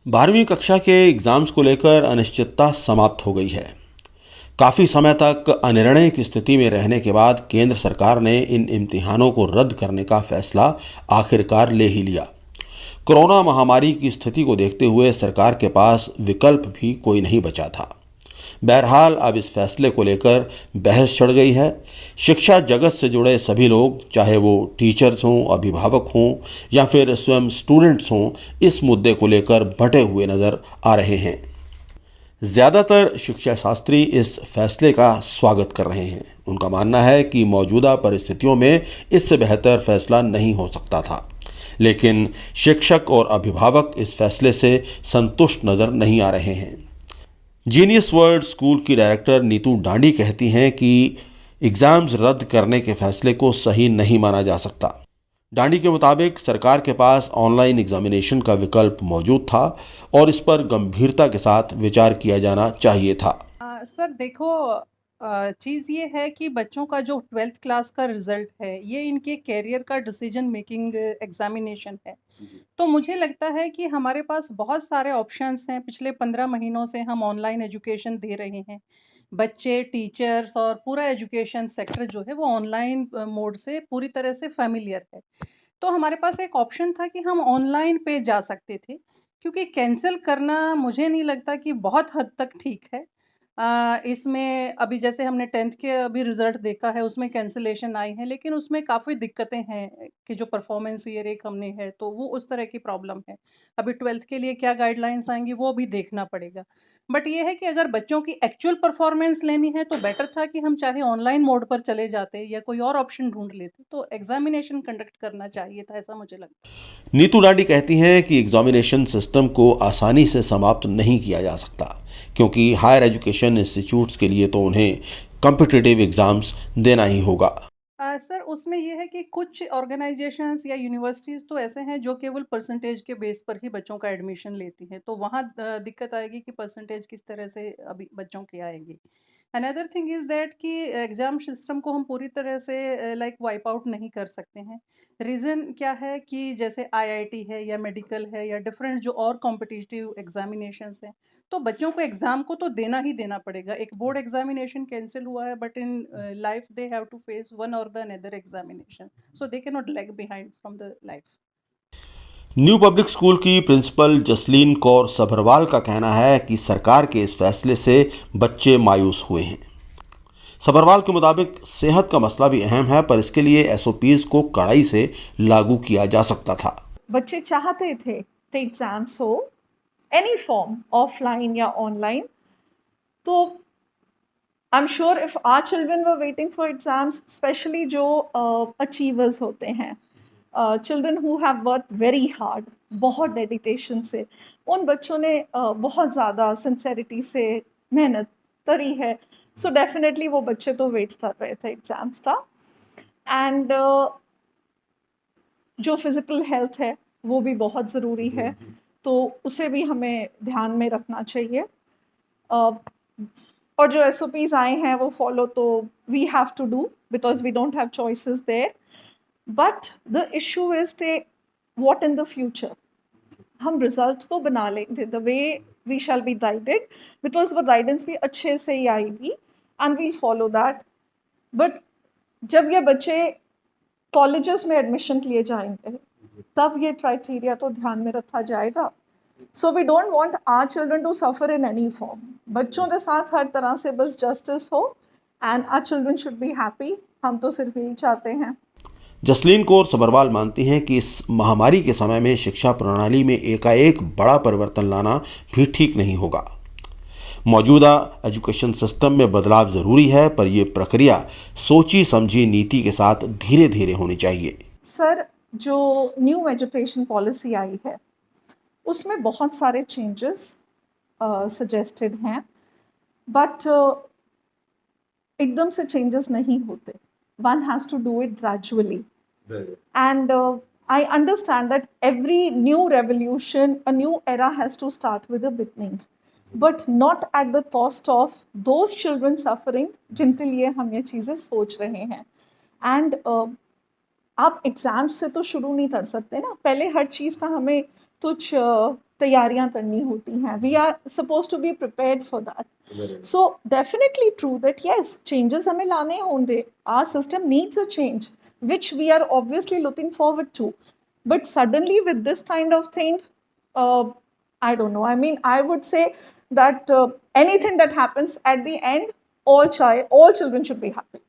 12वीं कक्षा के एग्ज़ाम्स को लेकर अनिश्चितता समाप्त हो गई है। काफ़ी समय तक अनिर्णय की स्थिति में रहने के बाद केंद्र सरकार ने इन इम्तिहानों को रद्द करने का फैसला आखिरकार ले ही लिया। कोरोना महामारी की स्थिति को देखते हुए सरकार के पास विकल्प भी कोई नहीं बचा था। बहरहाल अब इस फैसले को लेकर बहस छिड़ गई है। शिक्षा जगत से जुड़े सभी लोग, चाहे वो टीचर्स हों, अभिभावक हों या फिर स्वयं स्टूडेंट्स हों, इस मुद्दे को लेकर बंटे हुए नज़र आ रहे हैं। ज़्यादातर शिक्षा शास्त्री इस फैसले का स्वागत कर रहे हैं। उनका मानना है कि मौजूदा परिस्थितियों में इससे बेहतर फैसला नहीं हो सकता था। लेकिन शिक्षक और अभिभावक इस फैसले से संतुष्ट नज़र नहीं आ रहे हैं। जीनियस वर्ल्ड स्कूल की डायरेक्टर नीतू डांडी कहती हैं कि एग्ज़ाम्स रद्द करने के फैसले को सही नहीं माना जा सकता। डांडी के मुताबिक सरकार के पास ऑनलाइन एग्जामिनेशन का विकल्प मौजूद था और इस पर गंभीरता के साथ विचार किया जाना चाहिए था। सर देखो, चीज़ ये है कि बच्चों का जो 12th क्लास का रिज़ल्ट है, ये इनके करियर का डिसीजन मेकिंग एग्ज़ामिनेशन है। तो मुझे लगता है कि हमारे पास बहुत सारे ऑप्शंस हैं। पिछले 15 महीनों से हम ऑनलाइन एजुकेशन दे रहे हैं। बच्चे, टीचर्स और पूरा एजुकेशन सेक्टर जो है वो ऑनलाइन मोड से पूरी तरह से फ़ैमिलियर है। तो हमारे पास एक ऑप्शन था कि हम ऑनलाइन पे जा सकते थे, क्योंकि कैंसल करना मुझे नहीं लगता कि बहुत हद तक ठीक है। इसमें अभी जैसे हमने 10th के अभी रिज़ल्ट देखा है, उसमें कैंसलेशन आई है, लेकिन उसमें काफ़ी दिक्कतें हैं कि जो परफॉर्मेंस ईयर एक हमने है, तो वो उस तरह की प्रॉब्लम है। अभी 12th के लिए क्या गाइडलाइंस आएँगी, वो भी देखना पड़ेगा। बट ये है कि अगर बच्चों की एक्चुअल परफॉर्मेंस लेनी है, तो बेटर था कि हम चाहे ऑनलाइन मोड पर चले जाते या कोई और ऑप्शन ढूँढ लेते, तो एग्ज़ामिनेशन कंडक्ट करना चाहिए था, ऐसा मुझे लगता है। नीतू डांडी कहती हैं कि एग्जामिनेशन सिस्टम को आसानी से समाप्त नहीं किया जा सकता, क्योंकि हायर एजुकेशन इंस्टीट्यूट्स के लिए तो उन्हें कॉम्पिटिटिव एग्ज़ाम्स देना ही होगा। सर उसमें ये है कि कुछ ऑर्गेनाइजेशंस या यूनिवर्सिटीज़ तो ऐसे हैं जो केवल परसेंटेज के बेस पर ही बच्चों का एडमिशन लेती हैं, तो वहाँ दिक्कत आएगी कि परसेंटेज किस तरह से अभी बच्चों की आएगी। अनदर थिंग इज़ दैट कि एग्ज़ाम सिस्टम को हम पूरी तरह से लाइक वाइप आउट नहीं कर सकते हैं। रीज़न क्या है कि जैसे आईआईटी है या मेडिकल है या डिफरेंट जो और कॉम्पिटिटिव एग्ज़ामिनेशंस हैं, तो बच्चों को एग्ज़ाम को तो देना ही देना पड़ेगा। एक बोर्ड एग्ज़ामिनेशन कैंसल हुआ है, but in life they have to face one और the another examination, so they can not lag behind from the life. New public school की प्रिंसिपल जसलीन कौर सभरवाल का कहना है कि सरकार के इस फैसले से बच्चे मायूस हुए हैं। सभरवाल के मुताबिक सेहत का मसला भी अहम है, पर इसके लिए एसओपीज़ को कड़ाई से लागू किया जा सकता था। बच्चे चाहते थे कि एग्ज़ाम्स हो एनी फॉर्म, ऑफलाइन या ऑनलाइन। तो I am sure if our children were waiting for exams, specially जो अचीवर्स होते हैं, children who have work very hard, बहुत डेडिकेशन से, उन बच्चों ने बहुत ज़्यादा सिंसेरिटी से मेहनत करी है। सो डेफिनेटली वो बच्चे तो वेट कर रहे थे एग्ज़ाम्स का। एंड जो फिज़िकल हेल्थ है वो भी बहुत ज़रूरी है, तो उसे भी हमें ध्यान में रखना चाहिए। और जो एसओपीज़ आए हैं वो फॉलो तो we have to do, because we don't have choices there. But the issue is के व्हाट इन द फ्यूचर, हम रिजल्ट तो बना लेंगे the way we shall be guided, because वो गाइडेंस भी अच्छे से ही आएगी and we'll follow that. But जब ये बच्चे कॉलेजेस में एडमिशन लिए जाएंगे, तब ये क्राइटेरिया तो ध्यान में रखा जाएगा। So we don't want our children to suffer in any form. बच्चों के साथ हर तरह से बस जस्टिस हो and our children should be happy. हम तो सिर्फ यही चाहते हैं। जसलीन कौर सभरवाल मानती हैं कि इस महामारी के समय में शिक्षा प्रणाली में एकाएक बड़ा परिवर्तन लाना भी ठीक नहीं होगा। मौजूदा एजुकेशन सिस्टम में बदलाव ज़रूरी है, पर यह प्रक्रिया सोची समझी नीति के साथ धीरे धीरे होनी चाहिए। सर, जो न्यू एजुकेशन पॉलिसी आई है उसमें बहुत सारे चेंजेस सजेस्टेड हैं, बट एकदम से चेंजेस नहीं होते। One has to do it gradually. And I understand that every new revolution, a new era has to start with a beginning, but not at the cost of those children suffering जिनके लिए हम ये चीज़ें सोच रहे हैं। And आप exams से तो शुरू नहीं कर सकते ना, पहले हर चीज़ का हमें कुछ तैयारियां करनी होती हैं. We are supposed to be prepared for that. So definitely true that yes, changes हमें लाने होंगे. Our system needs a change, which we are obviously looking forward to. But suddenly with this kind of thing, uh, I don't know. I mean, I would say that anything that happens at the end, all children should be happy.